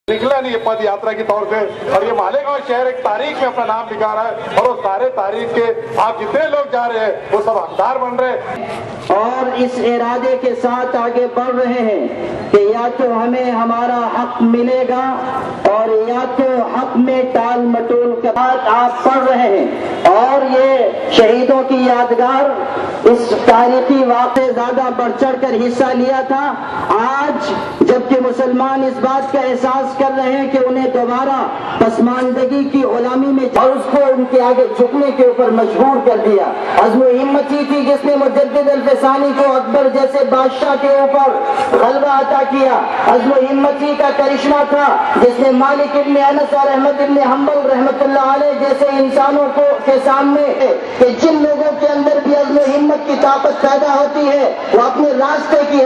نکلا نہیں پد یاترا کی طور سے، اور یہ مالیگاؤں شہر ایک تاریخ میں اپنا نام لکھا رہا ہے، اور وہ سارے تاریخ کے آپ جتنے لوگ جا رہے ہیں وہ سب حقدار بن رہے ہیں، اور اس ارادے کے ساتھ آگے بڑھ رہے ہیں کہ یا تو ہمیں ہمارا حق ملے گا اور یا تو حق میں ٹال مٹول کے بعد آپ پڑھ رہے ہیں۔ اور یہ شہیدوں کی یادگار اس تاریخی واقعے زیادہ بڑھ چڑھ کر حصہ لیا تھا۔ آج جبکہ مسلمان اس بات کا احساس کر رہے ہیں کہ انہیں دوبارہ پسماندگی کی غلامی میں اور اس کو ان کے آگے جھکنے کے اوپر مجبور کر دیا۔ عزم و ہمت ہی تھی جس نے مجدد الفسانی کو اکبر جیسے بادشاہ کے اوپر غلبہ عطا کیا۔ عزم و ہمت ہی کا کرشمہ تھا جس نے مالک ابن انس اور احمد ابن حنبل رحمۃ اللہ علیہ جیسے انسانوں کو کے سامنے کہ جن لوگوں کے اندر بھی عزم و ہمت کی طاقت پیدا ہوتی ہے وہ اپنے راستے کی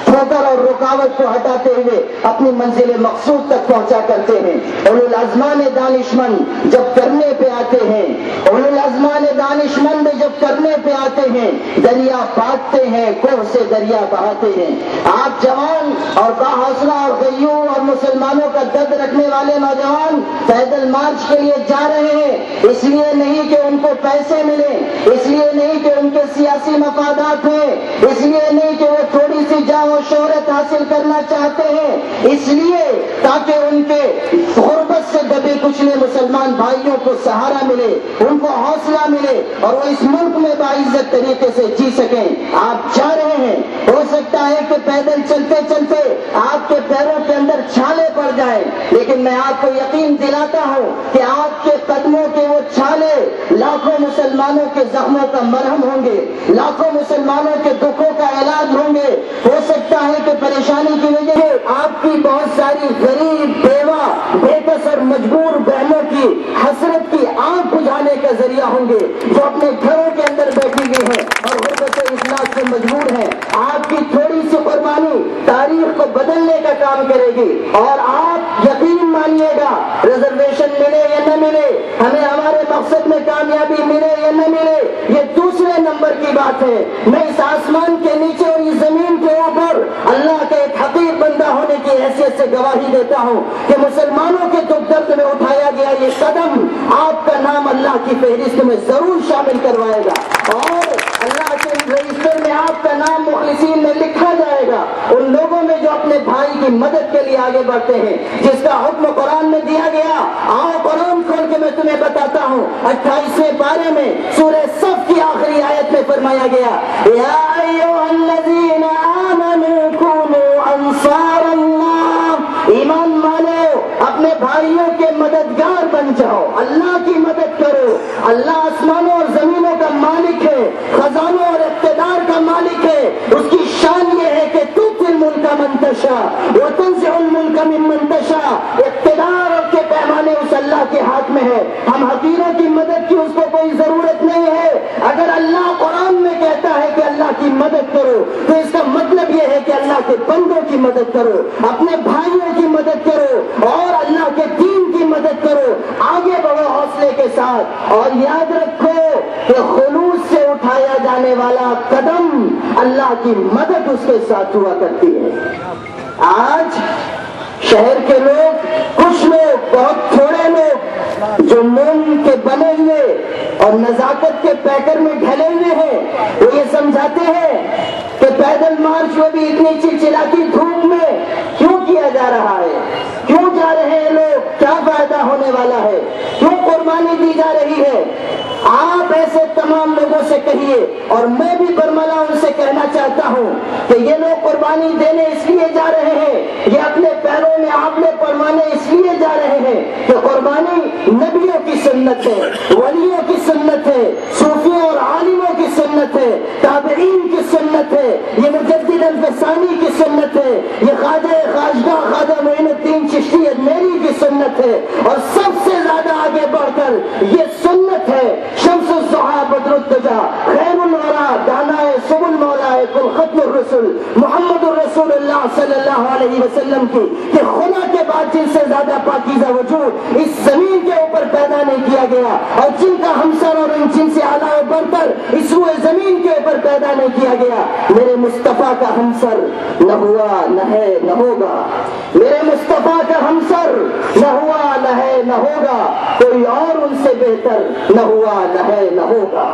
ٹھوکر اور رکاوٹ کو ہٹاتے ہوئے اپنی منزل مقصود تک پہنچا کرتے ہیں۔ اولو الازمان دانشمند جب کرنے پہ آتے ہیں، اولو الازمان دانشمند جب کرنے پہ آتے ہیں، دریا پاٹتے ہیں، کوہ سے دریا بہاتے ہیں۔ آپ جوان اور باحوصلہ اور غیور اور مسلمانوں کا درد رکھنے والے نوجوان پیدل مارچ کے لیے جا رہے ہیں، اس لیے نہیں کہ ان کو پیسے ملیں، اس لیے نہیں کہ ان کے سیاسی مفادات ہیں، اس لیے نہیں کہ وہ تھوڑی سی جاہ و شہرت حاصل کرنا چاہتے ہیں، اس لیے تاکہ ان کے غربت سے دبے کچلے مسلمان بھائیوں کو سہارا ملے، ان کو حوصلہ ملے اور وہ اس ملک میں باعزت طریقے سے جی سکیں۔ آپ جا رہے ہیں، ہو سکتا ہے کہ پیدل چلتے چلتے آپ کے پیروں کے اندر چھالے پڑ جائیں، لیکن میں آپ کو یقین دلاتا ہوں کہ آپ کے قدموں کے وہ چھالے لاکھوں مسلمانوں کے زخموں کا مرہم ہوں گے، لاکھوں مسلمانوں کے دکھوں کا علاج ہوں گے۔ ہو سکتا ہے کہ پریشانی کی وجہ سے آپ کی بہت ساری غریب بیوہ بےکس اور مجبور بہنوں کی حسرت کی آنکھ بجھانے کا ذریعہ ہوں گے، جو اپنے گھروں کے اندر بیٹھی ہوئی ہیں اور غربت افلاس سے مجبور ہیں۔ آپ کی تھوڑی سی قربانی تاریخ کو بدلنے کا کام کرے گی، اور آپ یقین مانیے گا ریزرویشن ملے یا نہ ملے، ہمیں ہمارے مقصد میں کامیابی ملے یا نہ ملے، یہ دوسرے نمبر کی بات ہے۔ میں اس آسمان کے نیچے اور اس زمین کے اوپر اللہ کے ایک حقیر بندہ ہونے کی حیثیت سے گواہی دیتا ہوں کہ مسلمانوں کے دکھ درد میں اٹھایا گیا یہ قدم آپ کا نام اللہ کی فہرست میں ضرور شامل کروائے گا، اور اللہ کے رجسٹر میں آپ کا نام مخلصین میں لکھا جائے گا، ان لوگوں میں جو اپنے بھائی کی مدد کے لیے آگے بڑھتے ہیں، جس کا حکم قرآن میں دیا گیا۔ آؤ قرآن کھول کے میں تمہیں بتاتا ہوں، 28ویں پارے میں سورہ صف کی آخری آیت میں فرمایا گیا، یا ایھا الذین آمنوا کونوا انصار اللہ، ایمان والو اپنے بھائیوں کے مددگار بن جاؤ، اللہ کی مدد کرو۔ اللہ آسمانوں اور زمینوں کا مالک ہے، خزانوں اور اقتدار کا مالک ہے، اس کی شان یہ ہے کہ تؤتی الملک من تشاء وتنزع الملک ممن تشاء، اقتدار اور کے پیمانے اس اللہ کے ہاتھ میں ہے۔ ہم حقیروں کی مدد کی اس کو کوئی ضرورت نہیں ہے۔ اگر اللہ قرآن میں کہتا ہے کہ اللہ کی مدد کرو تو اس کا مطلب یہ ہے کہ اللہ کے بندوں کی مدد کرو، اپنے بھائیوں کی مدد کرو اور اللہ کے دین کی مدد کرو، آگے بڑھو حوصلے کے ساتھ، اور یاد رکھو کہ خلوص سے اٹھایا جانے والا قدم اللہ کی مدد اس کے ساتھ ہوا کرتی ہے۔ آج شہر کے لوگ، کچھ لوگ، بہت تھوڑے لوگ جو موم کے بنے ہوئے اور نزاکت کے پیکر میں ڈھلے ہوئے ہیں، وہ یہ سمجھاتے ہیں کہ پیدل مارچ وہ بھی اتنی چلچلاتی دھوپ میں کیوں کیا جا رہا ہے، کیوں جا رہے ہیں لوگ، کیا فائدہ ہونے والا ہے، کیوں قربانی دی جا رہی ہے۔ آپ ایسے تمام لوگوں سے کہیے، اور میں بھی برملا ان سے کہنا چاہتا ہوں کہ یہ لوگ قربانی دینے اس لیے جا رہے ہیں، یہ اپنے پیروں میں آبلے پڑوانے اس لیے جا رہے ہیں کہ قربانی نبیوں کی سنت ہے، ولیوں کی سنت ہے، صوفیوں اور عالموں کی سنت ہے، تابعین کی سنت ہے، یہ مجدد الفسانی کی سنت ہے، یہ خواجہ خواجگاہ خواجہ معین الدین چشتی اجمیری کی سنت ہے، اور سب سے زیادہ آگے بڑھ کر یہ سنت ہے شمس الضحیٰ بدر الدجا خیر الورا دانائے سبل مولائے کل ختم الرسل محمد الرسول اللہ صلی اللہ علیہ وسلم کی، کہ خدا کے بعد جن سے زیادہ پاکیزہ وجود اس زمین کے اوپر پیدا نہیں کیا گیا، اور جن کا ہمسر اور جن سے اعلیٰ و برتر اس روئے زمین کے اوپر پیدا نہیں کیا گیا، میرے مصطفیٰ کا ہمسر نہ ہوا، نہ ہے، نہ ہوگا۔ میرے مصطفیٰ کا ہمسر نہ ہوا نہ ہے نہ ہوگا، کوئی اور ان سے بہتر نہ ہوا نہ ہے نہ ہوگا۔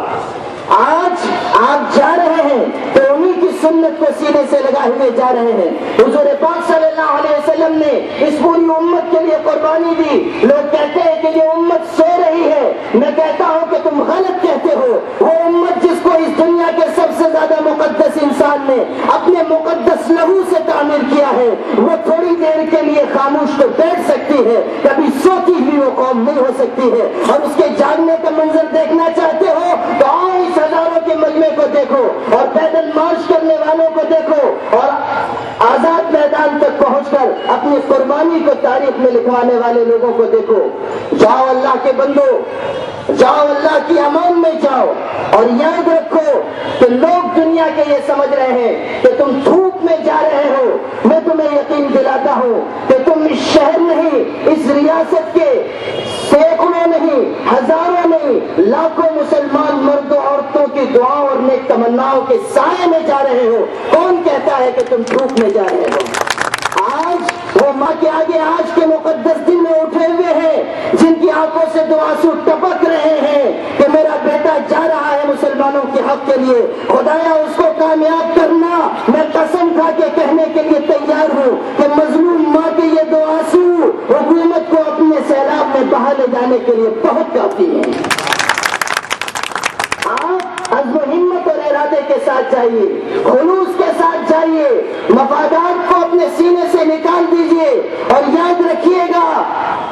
آج آپ جا رہے ہیں تو انہی کی سنت کو سینے سے لگائے ہوئے جا رہے ہیں۔ حضور پاک صلی اللہ علیہ وسلم نے اس پوری امت کے لیے قربانی دی۔ لوگ کہتے ہیں کہ یہ امت سو رہی ہے، میں کہتا ہوں کہ تم غلط کہتے ہو۔ وہ امت جس کو اس دنیا کے سب سے زیادہ مقدس انسان نے اپنے مقدس لہو سے تعمیر کیا ہے، وہ تھوڑی دیر کے لیے خاموش تو بیٹھ سکتی ہے، کبھی سوتی ہوئی وہ قوم نہیں ہو سکتی ہے۔ اور اس کے جاگنے کا منظر دیکھنا چاہتے ہو تو آؤ اس ہزاروں کے مجمع کو دیکھو اور پیدل مارچ کرنے والوں کو دیکھو اور آزاد میدان تک پہنچ کر اپنی قربانی کو تاریخ میں لکھوانے والے لوگوں کو دیکھو۔ جاؤ اللہ کے بندو، جاؤ اللہ کی امان میں جاؤ، اور یاد رکھو کہ لوگ دنیا کے یہ سمجھ رہے ہیں کہ تم دھوپ میں جا رہے ہو۔ میں تمہیں یقین دلاتا ہوں کہ تم اس شہر نہیں، اس ریاست کے سینکڑوں نہیں، ہزاروں نہیں، لاکھوں مسلمان مردوں عورتوں کی دعاؤں اور نیک تمناؤں کے سائے میں جا رہے ہو۔ کون کہتا ہے کہ تم دھوپ میں جا رہے ہو؟ آج وہ ماں کے آگے آج کے مقدس دن میں اٹھے ہوئے ہیں، جن کی آنکھوں سے دو آنسو ٹپک رہے ہیں کہ میرا بیٹا جا رہا ہے مسلمانوں کے حق کے لیے، خدایا اس کو کامیاب کرنا۔ میں قسم کھا کے کہنے کے لیے تیار ہوں کہ مظلوم ماں کے یہ دو آنسو حکومت کو اپنے سیلاب میں بہا لے جانے کے لیے بہت کافی ہیں۔ آپ عزم و ہمت اور ارادے کے ساتھ جائیے، خلوص کے ساتھ جائیے، مفادات کو اپنے سینے سے نکال دیجئے، اور یاد رکھیے گا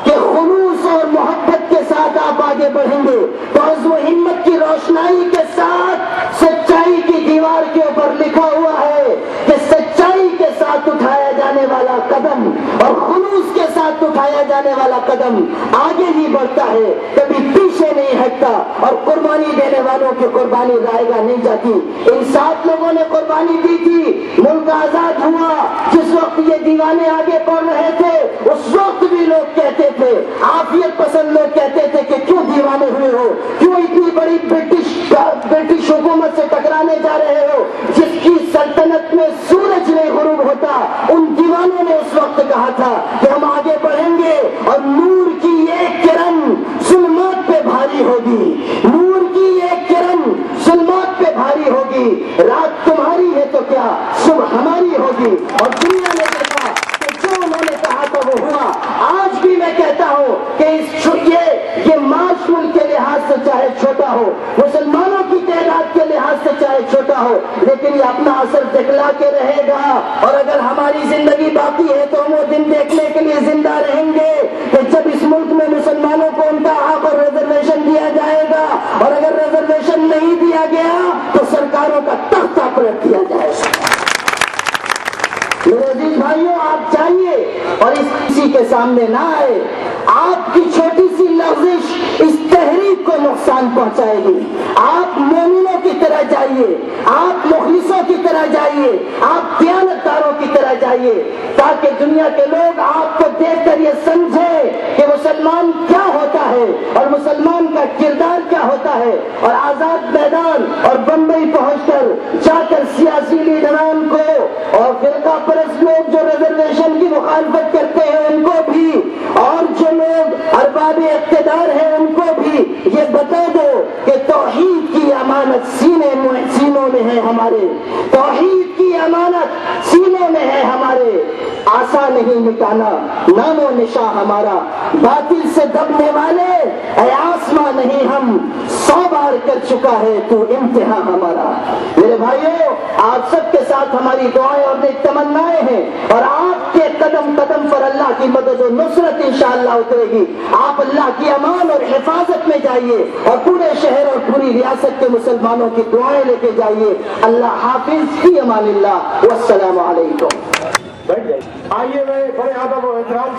کہ خلوص اور محبت کے ساتھ آپ آگے بڑھیں گے تو عزم و ہمت کی روشنائی کے ساتھ سچائی کی دیوار کے اوپر لکھا ہوا ہے کہ سچائی کے ساتھ اٹھایا جانے والا قدم اور خلوص کے ساتھ اٹھایا جانے والا قدم آگے ہی بڑھتا ہے، کبھی پیچھے نہیں ہٹتا، اور قربانی دینے والوں کی قربانی ضائع نہیں جاتی۔ ان 7 لوگوں نے قربانی دی تھی، ملک آزاد ہوا، جس وقت یہ دیوانے آگے بڑھ رہے تھے اس وقت بھی لوگ کہتے تھے، عافیت پسند لوگ کہتے تھے کہ کیوں دیوانے ہوئے ہو، کیوں اتنی بڑی برٹش حکومت سے ٹکرانے جا رہے ہو جس کی سلطنت میں سورج نہیں غروب ہوتا۔ ان دیوانوں نے اس وقت کہا تھا کہ ہم آگے بڑھیں گے اور نور کی ایک کرن ظلمات پہ بھاری ہوگی، نور کی ایک کرن ظلمات پہ بھاری ہوگی، رات تمہاری ہے تو کیا صبح ہماری ہوگی۔ اور دنیا نے دیکھا کہ جو انہوں نے کہا تھا وہ ہوا۔ آج بھی میں کہتا ہوں کہ یہ مارچ ملک کے لحاظ سے چاہے چھوٹا ہو، مسلمانوں کی تعداد کے لحاظ سے چاہے چھوٹا ہو، لیکن یہ اپنا اثر دکھلا کے رہے گا، اور اگر ہماری زندگی باقی ہے تو ہم وہ دن دیکھنے کے لیے زندہ رہیں گے کہ جب اس ملک میں مسلمانوں کو ان کا حق اور ریزرویشن دیا جائے گا، اور اگر ریزرویشن نہیں دیا گیا تو سرکاروں کا تختہ پلٹ دیا جائے گا۔ میرے عزیز بھائیوں، آپ جائیے اور اس کسی کے سامنے نہ آئے۔ آپ کی چھوٹی سی لغزش اس تحریک کو نقصان پہنچائے گی۔ آپ مومنوں کی طرح جائیے، آپ مخلصوں کی طرح جائیے، آپ دیانتداروں کی طرح جائیے، تاکہ دنیا کے لوگ آپ کو دیکھ کر یہ سمجھے کہ مسلمان کیا ہوتا ہے اور مسلمان کا کردار کیا ہوتا ہے۔ اور آزاد میدان اور بمبئی پہنچ کر جا کر سیاسی لیڈران کو اور فرقہ پرست لوگ جو ریزرویشن کی مخالفت کرتے ہیں ان کو بھی، اور جو لوگ ارباب اقتدار ہیں ان کو بھی یہ بتا دو کہ توحید کی امانت سینوں میں ہے ہمارے، توحید کی امانت سینوں میں ہے ہمارے، آسان نہیں مٹانا نام و نشاں ہمارا، باطل سے دبنے والے اے آسماں نہیں ہم 100 بار کر چکا ہے تو امتحان ہمارا۔ میرے بھائیوں، آپ سب کے ساتھ ہماری دعائیں اور نیک تمنائیں ہیں، اور آپ کے قدم قدم پر اللہ کی مدد و نصرت انشاءاللہ اترے گی۔ آپ اللہ کی امان اور حفاظت میں جائیے اور پورے شہر اور پوری ریاست کے مسلمانوں کی دعائیں لے کے جائیے۔ اللہ حافظ، فی امان اللہ، والسلام علیکم۔ آئیے میں بڑے ادب و احترام